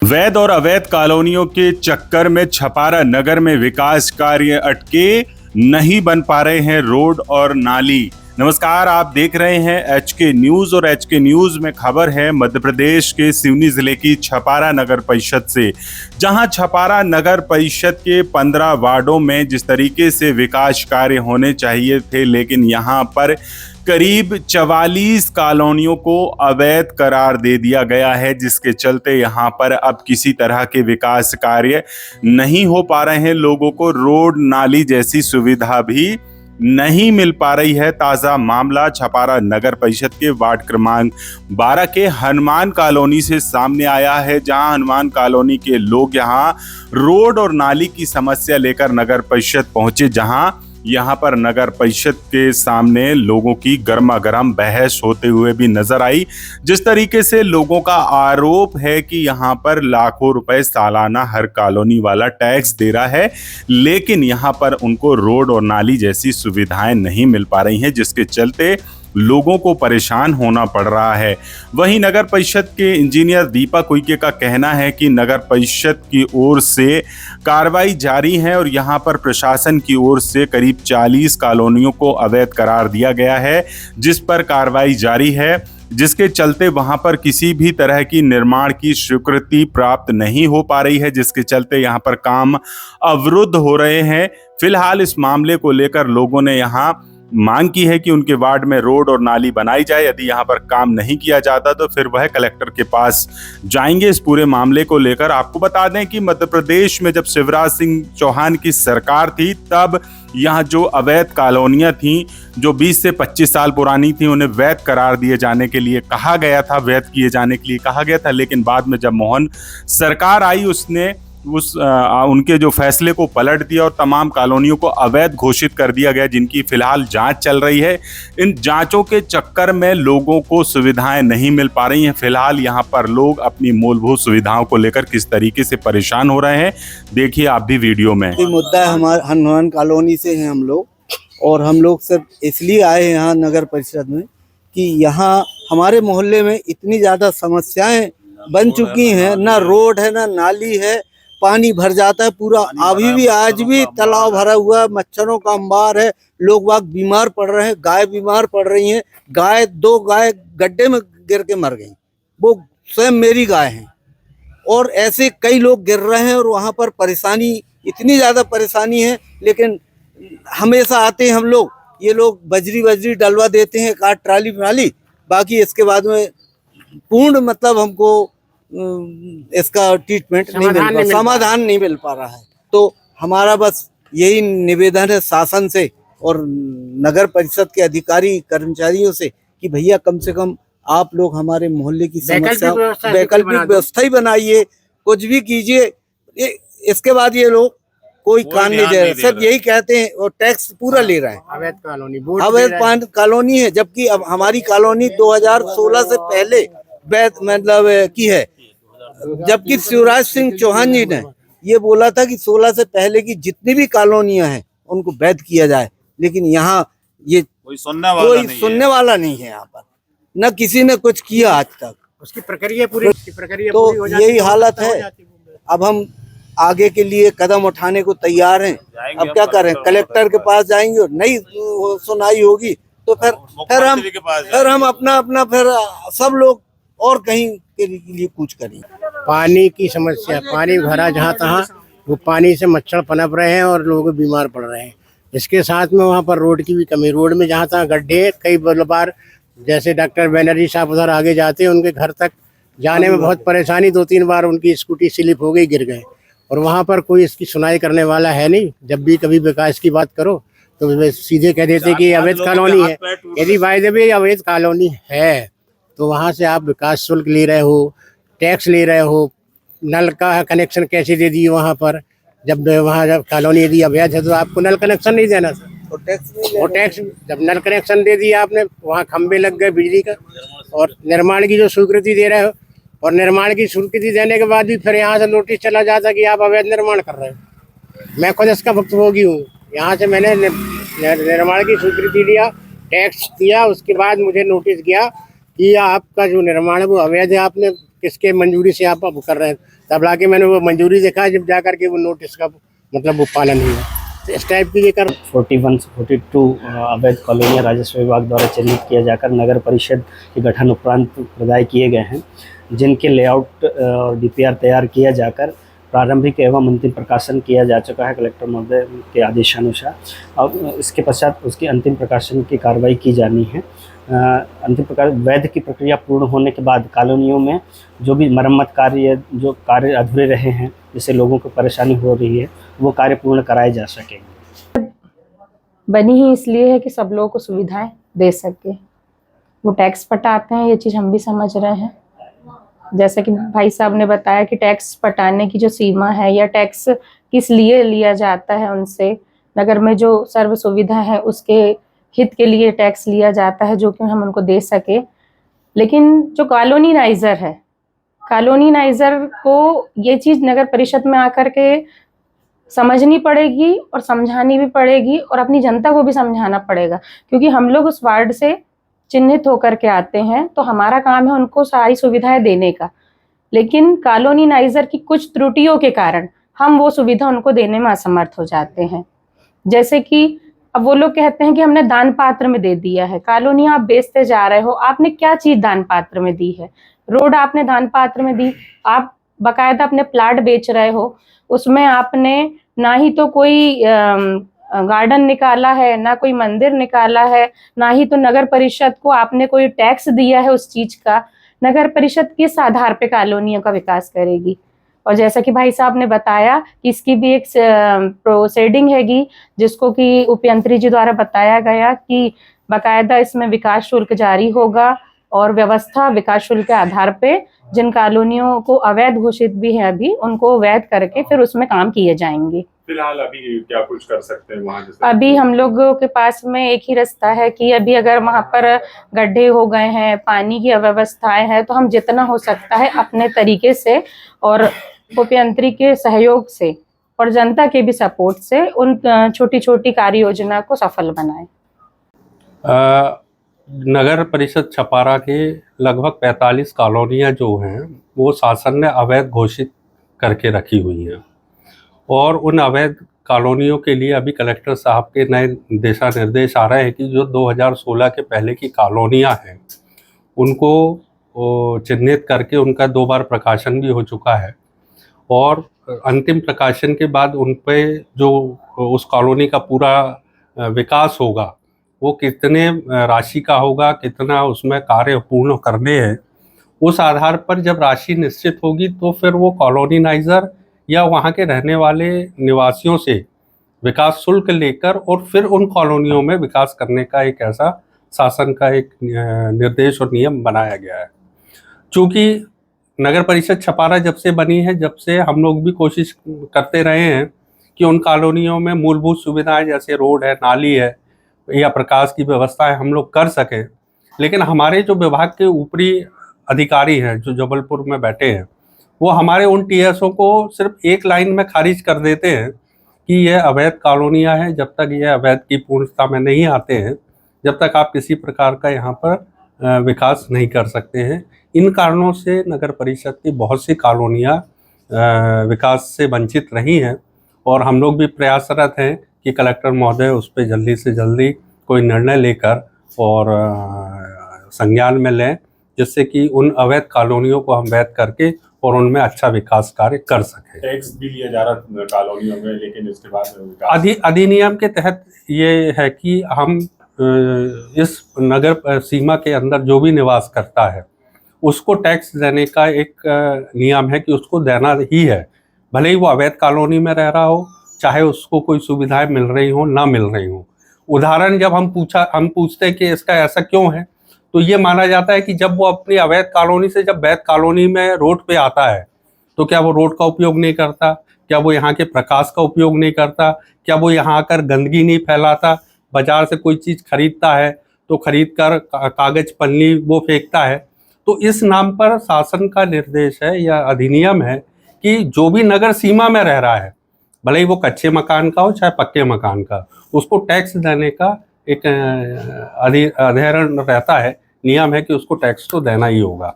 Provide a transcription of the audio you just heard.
वैध और अवैध कॉलोनियों के चक्कर में छपारा नगर में विकास कार्य अटके, नहीं बन पा रहे हैं रोड और नाली। नमस्कार, आप देख रहे हैं एचके न्यूज और एचके न्यूज में खबर है मध्य प्रदेश के सिवनी जिले की छपारा नगर परिषद से, जहां छपारा नगर परिषद के 15 वार्डों में जिस तरीके से विकास कार्य होने चाहिए थे, लेकिन यहां पर करीब 44 कॉलोनियों को अवैध करार दे दिया गया है, जिसके चलते यहां पर अब किसी तरह के विकास कार्य नहीं हो पा रहे हैं। लोगों को रोड नाली जैसी सुविधा भी नहीं मिल पा रही है। ताजा मामला छपारा नगर परिषद के वार्ड क्रमांक 12 के हनुमान कॉलोनी से सामने आया है, जहां हनुमान कॉलोनी के लोग यहां रोड और नाली की समस्या लेकर नगर परिषद पहुंचे, जहां यहां पर नगर परिषद के सामने लोगों की गर्मागर्म बहस होते हुए भी नजर आई। जिस तरीके से लोगों का आरोप है कि यहां पर लाखों रुपए सालाना हर कॉलोनी वाला टैक्स दे रहा है, लेकिन यहां पर उनको रोड और नाली जैसी सुविधाएं नहीं मिल पा रही हैं, जिसके चलते लोगों को परेशान होना पड़ रहा है। वहीं नगर परिषद के इंजीनियर दीपक उइके का कहना है कि नगर परिषद की ओर से कार्रवाई जारी है और यहां पर प्रशासन की ओर से करीब 40 कॉलोनियों को अवैध करार दिया गया है, जिस पर कार्रवाई जारी है, जिसके चलते वहां पर किसी भी तरह की निर्माण की स्वीकृति प्राप्त नहीं हो पा रही है, जिसके चलते यहां पर काम अवरुद्ध हो रहे हैं। फिलहाल इस मामले को लेकर लोगों ने यहां मांग की है कि उनके वार्ड में रोड और नाली बनाई जाए। यदि यहां पर काम नहीं किया जाता तो फिर वह कलेक्टर के पास जाएंगे इस पूरे मामले को लेकर। आपको बता दें कि मध्य प्रदेश में जब शिवराज सिंह चौहान की सरकार थी, तब यहाँ जो अवैध कॉलोनियां थीं, जो 20 से 25 साल पुरानी थी, उन्हें वैध करार दिए जाने के लिए कहा गया था, वैध किए जाने के लिए कहा गया था। लेकिन बाद में जब मोहन सरकार आई, उसने उनके जो फैसले को पलट दिया और तमाम कॉलोनियों को अवैध घोषित कर दिया गया, जिनकी फिलहाल जांच चल रही है। इन जांचों के चक्कर में लोगों को सुविधाएं नहीं मिल पा रही हैं। फिलहाल यहां पर लोग अपनी मूलभूत सुविधाओं को लेकर किस तरीके से परेशान हो रहे हैं, देखिए आप भी वीडियो में। मुद्दा हमारे हनुमान कॉलोनी से हैं हम लोग, और हम लोग सिर्फ इसलिए आए हैं यहाँ नगर परिषद में कि यहाँ हमारे मोहल्ले में इतनी ज़्यादा समस्याएं बन चुकी हैं, ना रोड है ना नाली है, पानी भर जाता है पूरा। अभी भी आज भी तालाब भरा हुआ है, मच्छरों का अंबार है, लोग बाग बीमार पड़ रहे हैं, गाय बीमार पड़ रही हैं। दो गाय गड्ढे में गिर के मर गई, वो स्वयं मेरी गाय हैं। और ऐसे कई लोग गिर रहे हैं और वहाँ पर परेशानी, इतनी ज़्यादा परेशानी है। लेकिन हमेशा आते हैं हम लोग, ये लोग बजरी डलवा देते हैं, काट ट्राली वाली, बाकी इसके बाद में पूर्ण मतलब हमको इसका ट्रीटमेंट समाधान नहीं मिल पा रहा है। तो हमारा बस यही निवेदन है शासन से और नगर परिषद के अधिकारी कर्मचारियों से कि भैया कम से कम आप लोग हमारे मोहल्ले की समस्या वैकल्पिक व्यवस्था ही बनाइए, कुछ भी कीजिए। इसके बाद ये लोग कोई काम नहीं दे रहे, सिर्फ यही कहते हैं और टैक्स पूरा ले रहे हैं। अवैध कॉलोनी है, जबकि अब हमारी कॉलोनी 2016 से पहले मतलब की है, जबकि शिवराज सिंह चौहान जी ने ये बोला था कि 16 से पहले की जितनी भी कॉलोनियां हैं उनको वैध किया जाए। लेकिन यहाँ ये कोई सुनने वाला नहीं है। यहाँ पर न किसी ने कुछ किया आज तक। उसकी प्रक्रिया पूरी तो यही हालत है। अब हम आगे के लिए कदम उठाने को तैयार हैं। अब क्या करें, कलेक्टर के पास जाएंगे और नहीं सुनाई होगी तो फिर हम अपना फिर सब लोग और कहीं के लिए कूच करेंगे। पानी की समस्या, पानी भरा जहाँ तहाँ, वो पानी से मच्छर पनप रहे हैं और लोग बीमार पड़ रहे हैं। इसके साथ में वहाँ पर रोड की भी कमी, रोड में जहाँ तहाँ गड्ढे, कई बार जैसे डॉक्टर बनर्जी साहब उधर आगे जाते हैं, उनके घर तक जाने में बहुत परेशानी, 2-3 बार उनकी स्कूटी स्लिप हो गई, गिर गए। और वहाँ पर कोई इसकी सुनाई करने वाला है नहीं। जब भी कभी विकास की बात करो तो सीधे कह देते कि अवैध कॉलोनी है। यदि बाय द वे अवैध कॉलोनी है तो वहाँ से आप विकास शुल्क ले रहे हो, टैक्स ले रहे हो, नल का कनेक्शन कैसे दे दिए वहाँ पर? जब कॉलोनी यदि अवैध है तो आपको नल कनेक्शन नहीं देना था, और टैक्स जब नल कनेक्शन दे दिया आपने, वहाँ खंबे लग गए बिजली का, और निर्माण की जो स्वीकृति दे रहे हो, और निर्माण की स्वीकृति देने के बाद भी फिर यहाँ से नोटिस चला जाता कि आप अवैध निर्माण कर रहे हो। मैं खुद इसका भुक्तभोगी हूँ। यहाँ से मैंने निर्माण की स्वीकृति लिया, टैक्स दिया, उसके बाद मुझे नोटिस गया कि आपका जो निर्माण है वो अवैध है, आपने किसके मंजूरी से आप अब कर रहे हैं। तब लाके मैंने वो मंजूरी देखा, जब जा करके वो नोटिस का मतलब वो पालन हुआ। तो इस टाइप की ये कर 41 से 42 अवैध कॉलोनियाँ राजस्व विभाग द्वारा चिन्हित किया जाकर नगर परिषद के गठन उपरांत प्रदाय किए गए हैं, जिनके लेआउट और डीपीआर तैयार किया जाकर प्रारंभिक एवं अंतिम प्रकाशन किया जा चुका है कलेक्टर महोदय के आदेशानुसार। अब इसके पश्चात उसकी अंतिम प्रकाशन की कार्रवाई की जानी है। अंतिम प्रकार वैध की प्रक्रिया पूर्ण होने के बाद कॉलोनियों में जो भी मरम्मत कार्य, जो कार्य अधूरे रहे हैं, जिससे लोगों को परेशानी हो रही है, वो कार्य पूर्ण कराए जा सकेंगे। बनी ही इसलिए है कि सब लोगों को सुविधाएं दे सके। वो टैक्स पटाते हैं, ये चीज़ हम भी समझ रहे हैं। जैसे कि भाई साहब ने बताया कि टैक्स पटाने की जो सीमा है या टैक्स किस लिए लिया जाता है उनसे, नगर में जो सर्व सुविधा है उसके हित के लिए टैक्स लिया जाता है, जो कि हम उनको दे सके। लेकिन जो कॉलोनीनाइज़र है, कॉलोनीनाइज़र को ये चीज़ नगर परिषद में आकर के समझनी पड़ेगी और समझानी भी पड़ेगी और अपनी जनता को भी समझाना पड़ेगा, क्योंकि हम लोग उस वार्ड से चिन्हित होकर के आते हैं, तो हमारा काम है उनको सारी सुविधाएं देने का। लेकिन कॉलोनीनाइज़र की कुछ त्रुटियों के कारण हम वो सुविधा उनको देने में असमर्थ हो जाते हैं। जैसे कि अब वो लोग कहते हैं कि हमने दान पात्र में दे दिया है। कॉलोनी आप बेचते जा रहे हो, आपने क्या चीज़ दान पात्र में दी है? रोड आपने दान पात्र में दी, आप बाकायदा अपने प्लाट बेच रहे हो, उसमें आपने ना ही तो कोई गार्डन निकाला है, ना कोई मंदिर निकाला है, ना ही तो नगर परिषद को आपने कोई टैक्स दिया है उस चीज का। नगर परिषद किस आधार पे कॉलोनियों का विकास करेगी? और जैसा कि भाई साहब ने बताया कि इसकी भी एक प्रोसीडिंग हैगी, जिसको कि उपयंत्री जी द्वारा बताया गया कि बाकायदा इसमें विकास शुल्क जारी होगा और व्यवस्था विकास शुल्क के आधार पे जिन कॉलोनियों को अवैध घोषित भी है अभी, उनको वैध करके फिर उसमें काम किए जाएंगे। फिलहाल अभी क्या कुछ कर सकते हैं वहाँ? अभी हम लोगों के पास में एक ही रास्ता है कि अभी अगर वहाँ पर गड्ढे हो गए हैं, पानी की अव्यवस्थाएं हैं, तो हम जितना हो सकता है अपने तरीके से और उपयंत्री के सहयोग से और जनता के भी सपोर्ट से उन छोटी छोटी कार्य योजना को सफल बनाएं। नगर परिषद छपारा के लगभग 45 कॉलोनियाँ जो हैं वो शासन ने अवैध घोषित करके रखी हुई हैं, और उन अवैध कॉलोनियों के लिए अभी कलेक्टर साहब के नए दिशा निर्देश आ रहे हैं कि जो 2016 के पहले की कॉलोनियाँ हैं उनको चिन्हित करके उनका 2 बार प्रकाशन भी हो चुका है, और अंतिम प्रकाशन के बाद उन पे जो उस कॉलोनी का पूरा विकास होगा वो कितने राशि का होगा, कितना उसमें कार्य पूर्ण करने हैं, उस आधार पर जब राशि निश्चित होगी तो फिर वो कॉलोनीनाइज़र या वहाँ के रहने वाले निवासियों से विकास शुल्क लेकर और फिर उन कॉलोनियों में विकास करने का एक ऐसा शासन का एक निर्देश और नियम बनाया गया है। चूँकि नगर परिषद छपारा जब से बनी है, जब से हम लोग भी कोशिश करते रहे हैं कि उन कॉलोनियों में मूलभूत सुविधाएं जैसे रोड है, नाली है या प्रकाश की व्यवस्थाएं हम लोग कर सकें, लेकिन हमारे जो विभाग के ऊपरी अधिकारी हैं जो जबलपुर में बैठे हैं, वो हमारे उन टीएसओ को सिर्फ एक लाइन में खारिज कर देते हैं कि यह अवैध कॉलोनियाँ हैं। जब तक यह अवैध की पूर्णता में नहीं आते हैं, जब तक आप किसी प्रकार का यहाँ पर विकास नहीं कर सकते हैं। इन कारणों से नगर परिषद की बहुत सी कॉलोनियाँ विकास से वंचित रही हैं, और हम लोग भी प्रयासरत हैं कि कलेक्टर महोदय उस पर जल्दी से जल्दी कोई निर्णय लेकर और संज्ञान में लें, जिससे कि उन अवैध कॉलोनियों को हम वैध करके और उनमें अच्छा विकास कार्य कर सकें। टैक्स भी लिया जा रहा कॉलोनियों में, लेकिन इसके बाद अधिनियम के तहत ये है कि हम इस नगर सीमा के अंदर जो भी निवास करता है उसको टैक्स देने का एक नियम है कि उसको देना ही है, भले ही वो अवैध कॉलोनी में रह रहा हो, चाहे उसको कोई सुविधाएं मिल रही हो ना मिल रही हो। उदाहरण जब हम पूछते हैं कि इसका ऐसा क्यों है, तो ये माना जाता है कि जब वो अपनी अवैध कॉलोनी से जब वैध कॉलोनी में रोड पे आता है तो क्या वो रोड का उपयोग नहीं करता, क्या वो यहाँ के प्रकाश का उपयोग नहीं करता, क्या वो यहाँ आकर गंदगी नहीं फैलाता, बाजार से कोई चीज़ खरीदता है तो खरीद कर कागज पन्नी वो फेंकता है। तो इस नाम पर शासन का निर्देश है या अधिनियम है कि जो भी नगर सीमा में रह रहा है, भले ही वो कच्चे मकान का हो चाहे पक्के मकान का, उसको टैक्स देने का एक अधिकरण रहता है, नियम है कि उसको टैक्स तो देना ही होगा।